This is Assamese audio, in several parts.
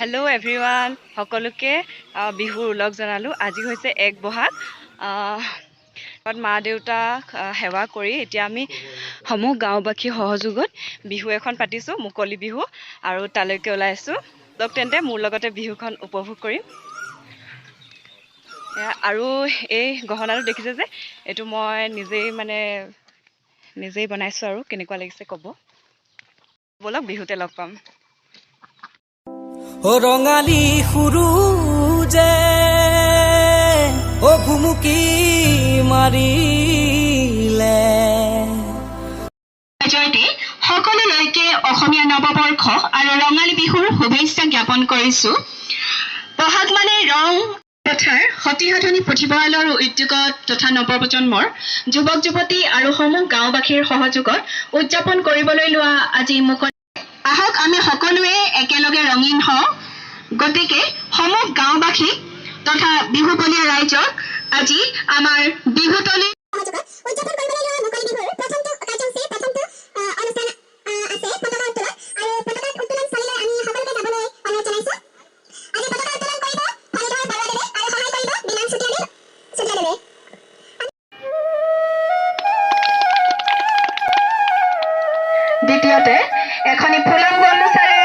হেল্ল' এভৰিৱান সকলোকে বিহুৰ উলগ জনালোঁ। আজি হৈছে 1 বহাগ। মা দেউতাক সেৱা কৰি এতিয়া আমি সমূহ গাঁওবাসীৰ সহযোগত বিহু এখন পাতিছোঁ, মুকলি বিহু, আৰু তালৈকে ওলাই আছোঁ। তেন্তে মোৰ লগতে বিহুখন উপভোগ কৰিম। আৰু এই গহনাটো দেখিছে যে, এইটো মই নিজেই বনাইছোঁ, আৰু কেনেকুৱা লাগিছে ক'ব। ব'লক বিহুতে লগ পাম। ৰঙালী সুৰুজে ভুমুকি মাৰিলে। জয়তে সকলোলৈকে অসমীয়া নৱবৰ্ষ আৰু ৰঙালী বিহুৰ শুভেচ্ছা জ্ঞাপন কৰিছোঁ। বহাগ মানে ৰং কথাৰ সতিসাধনী পুথিভঁৰালৰ উদ্যোগত তথা নৱপ্ৰজন্মৰ যুৱক যুৱতী আৰু সমূহ গাঁওবাসীৰ সহযোগত উদযাপন কৰিবলৈ লোৱা আজি মুকলি। আহক আমি সকলোৱে একেলগে ৰঙীন হওঁ। গতিকে সমূহ গাঁওবাসী তথা বিহুবলীয়া ৰাইজক আজি আমাৰ বিহুতলী উদযাপন কৰিবলৈ লোৱা মুকলি বিহুৰ প্ৰথমটো কাৰ্যসূচী, প্ৰথমটো অনুষ্ঠান আছে পতাকা উত্তোলন। আৰু পতাকা উত্তোলন স্থলীলৈ আমি সকলোকে যাবলৈ অনুৰোধ জনাইছোঁ। আজি পতাকা উত্তোলন কৰিব ফণীধৰ বৰুৱাদেৱে আৰু সহায় কৰিব বিমান চুতীয়াদেৱে। দ্বিতীয়তে এখনি ফুলাম গামোচাৰে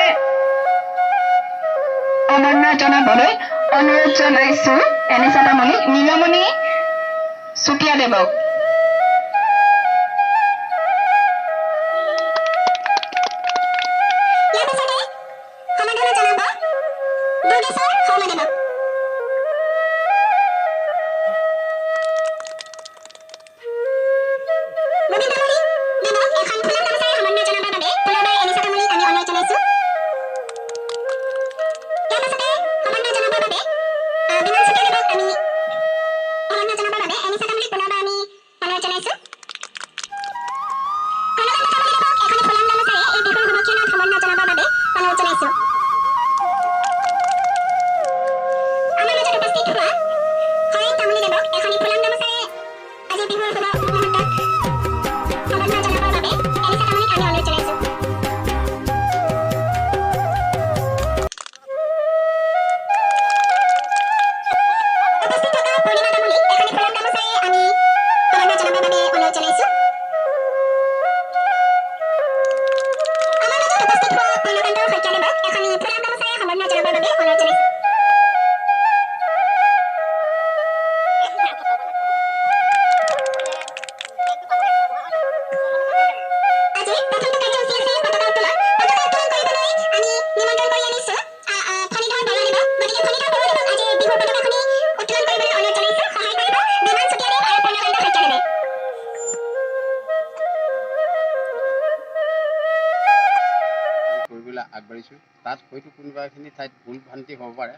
অমৰনাথ জনাবলৈ অনুৰোধ জনাইছোঁ এনেচাতামণি নীলমণি চুতীয়াদেৱক। ইয়াৰ পাছতে সমাধান জনাব দুৰ্গেশ্বৰ শৰ্মাদেৱক। ৰবীন্দ্ৰমণি দেৱক এখন ফুলাম গামোচাৰে সমন্বয় জনাবৰ বাবে পুনৰবাৰ এনেচাতামণিক আমি অনুৰোধ জনাইছোঁ। ইয়াৰ পাছতে সমন্বয় জনাবৰ বাবে বিমান চুতীয়াদেৱক আমি সমন্বয় জনাবৰ বাবে এনেচাতামণিক পুনৰবাৰ আমি অনুৰোধ জনাইছোঁ। কনকান্ত তামুলী দেৱক এখনি ফুলাম গামোচাৰে এই বিহুৰ শুভক্ষণত সমন্বয় জনাবৰ বাবে অনুৰোধ জনাইছোঁ। আমাৰ মাজত উপস্থিত হোৱা হৰেণ তামুলী দেৱক এখনি ফুলাম গামোচাৰে আজি বিহুৰ শুভ মুহূৰ্তত সমন্বয় জনাবৰ বাবে এনেচাতামণিক আমি অনুৰোধ জনাইছোঁ। উপস্থিত থকা পূৰ্ণিমা তামুলীক এখনি ফুলাম গামোচাৰে আমি সমন্বয় জনাবৰ বাবে অনুৰোধ জনাইছোঁ। আমাৰ মাজত উপস্থিত হোৱা পূৰ্ণকান্ত শইকীয়াদেৱক এখনি ফুলাম গামোচাৰে সমন্বয় জনাবৰ বাবে অনুৰোধ জনাইছোঁ। আজি প্ৰথমটো কাৰ্যসূচী আছে পতাকা উত্তোলন। পতাকা উত্তোলন কৰিবলৈ আমি নিমন্ত্ৰণ কৰি আনিছোঁ ফণীধৰ বৰুৱাদেৱক। গতিকে ফণীধৰ বৰুৱাদেৱক আজি বিহুৰ পতাকাখনি উত্তোলন কৰিবলৈ অনুৰোধ জনাইছোঁ। সহায় কৰিব বিমান চুতীয়াদেৱ আৰু পূৰ্ণকান্ত শইকীয়াদেৱে। কৰিবলৈ আগবাঢ়িছোঁ। তাত হয়তো কোনোবাখিনি ঠাইত ভুল ভ্ৰান্তি হ'ব পাৰে,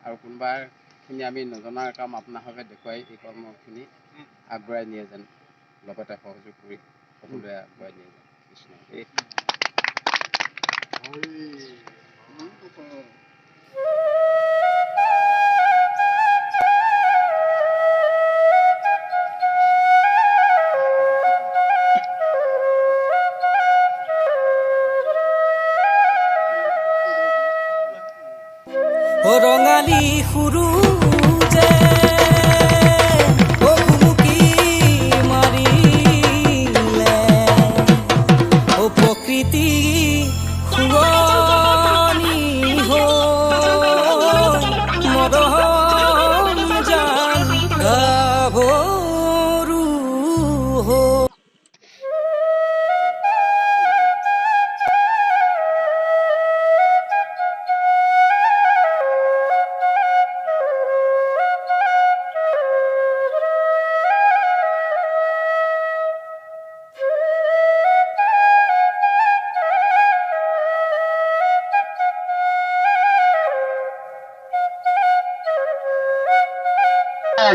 আৰু কোনোবাখিনি আমি নজনাৰ কাম আপোনালোকে দেখুৱাই এই কৰ্মখিনি আগবঢ়াই নিয়ে যেন, লগতে সহযোগ কৰি সকলোৱে আগবঢ়াই নিয়ে যেন। কৃষ্ণ এই ৰঙালী সুৰুজে ভুমুকি মাৰিলে। প্ৰকৃতি শুৱনি হৈ মৰম জান গাভৰু হৈ।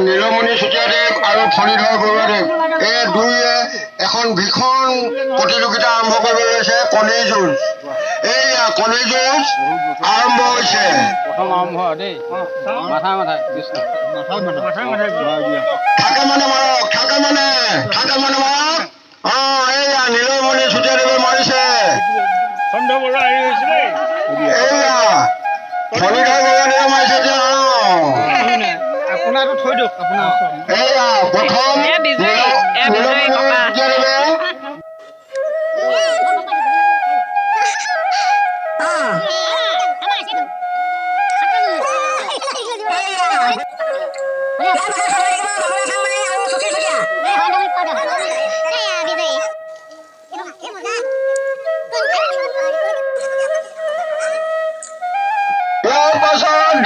নীলমণি চুতীয়াদেৱ আৰু ফণীধৰ বৰুৱাদেৱ এই দুয়োৱে এখন ভীষণ প্ৰতিযোগিতা আৰম্ভ কৰিব লৈছে, কণী যুঁজ। এইয়া কণী যুঁজ আৰম্ভ হৈছে। প্ৰথম আৰম্ভ দেই, মাথাই মাথাই কৃষ্ণ থাকে মানে মাৰক, থাকে মানে মাৰক। এইয়া নীলমণি চুতীয়াদেৱে মাৰিছে। এইয়া ফণীধৰ বৰুৱাদেৱে মাৰিছে যে আপোনাৰটো থৈ দিয়ক আপোনাৰ ওচৰত এয়া প্ৰথম ইয়াৰ পাছত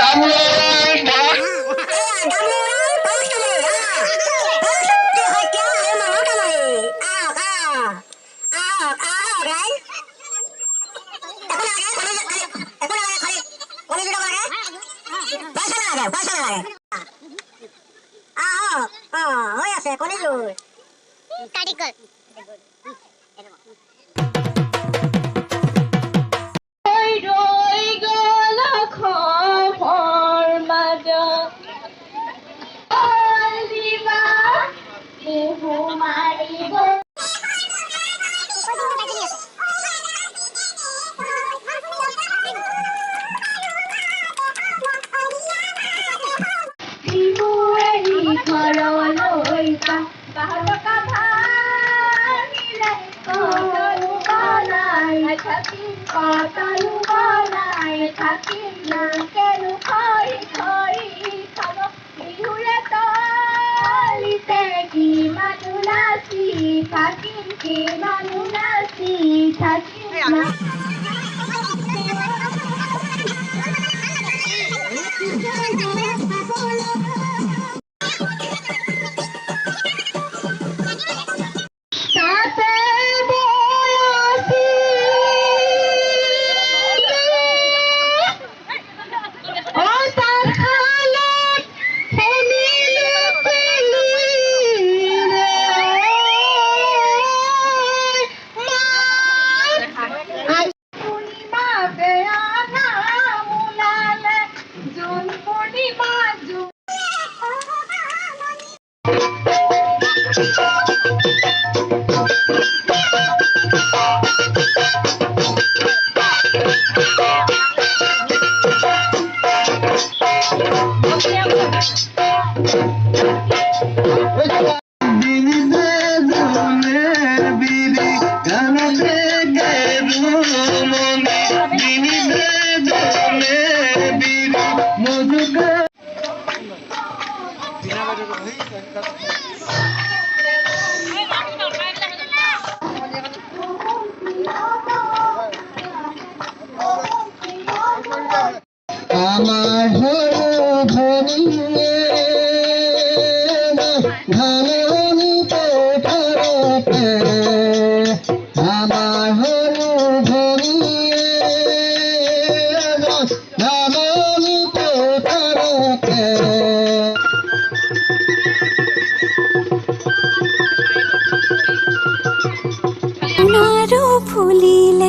ফুলিলে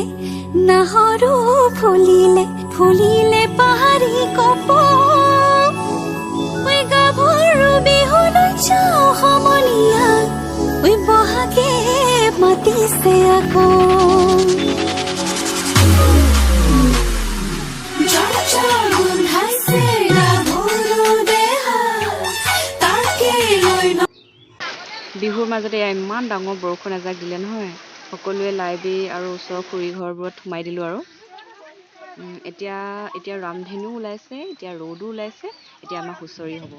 নাহৰো ফুলিলে পাহাৰী কপৌ গাভৰু বিহুলৈ যাওঁ সমনীয়া বহাগে মাতিছে আকৌ বিহুৰ মাজতে ইমান ডাঙৰ বৰষুণ এজাক দিলে নহয় সকলোৱে লাইব্ৰেৰী আৰু ওচৰৰ খুৰী ঘৰবোৰত সোমাই দিলোঁ আৰু এতিয়া ৰামধেনু ওলাইছে এতিয়া ৰ'দো ওলাইছে এতিয়া আমাৰ হুঁচৰি হ'ব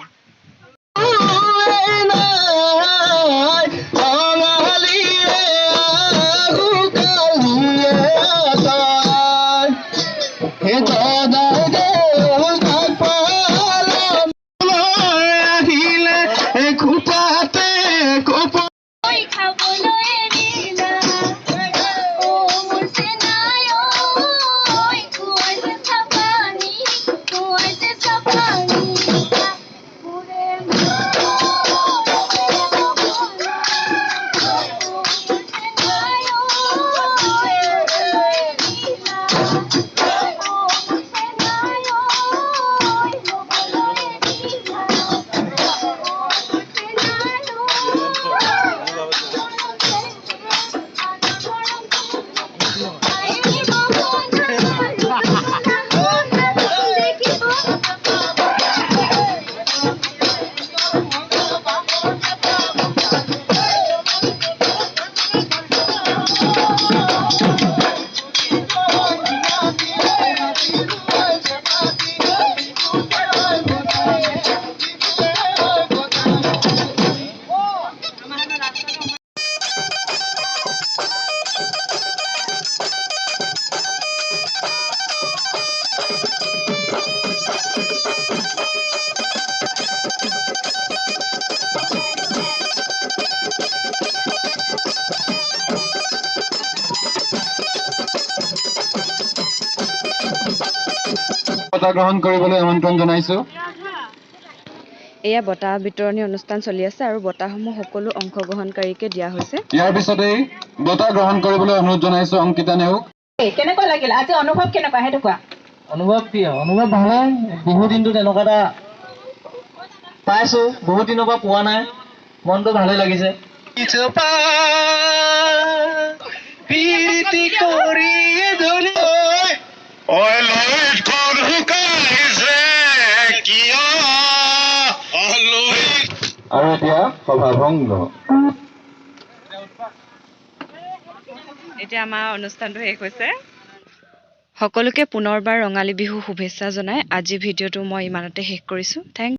বঁটা গ্ৰহণ কৰিবলৈ আমন্ত্ৰণ জনাইছোঁ। এয়া বঁটা বিতৰণী অনুষ্ঠান চলি আছে আৰু বঁটাসমূহ সকলো অংশগ্ৰহণকাৰীকে দিয়া হৈছে। ইয়াৰ পিছতেই বঁটা গ্ৰহণ কৰিবলৈ অনুৰোধ জনাইছোঁ অংকিতা নেওগ। কেনেকুৱা লাগিল আজি অনুভৱ কেনেকুৱা সেইটো কোৱা অনুভৱ কি অনুভৱ ভালে বিহু দিনটো তেনেকুৱা এটা পাইছোঁ বহুত দিনৰ পৰা পোৱা নাই মনটো ভালে লাগিছে আৰু এতিয়া সভা ভংগ। এতিয়া আমাৰ অনুষ্ঠানটো শেষ হৈছে। সকলোকে পুনৰবাৰ ৰঙালী বিহু শুভেচ্ছা জনাই আজি ভিডিঅ'টো মই ইমানতে শেষ কৰিছোঁ। থেংক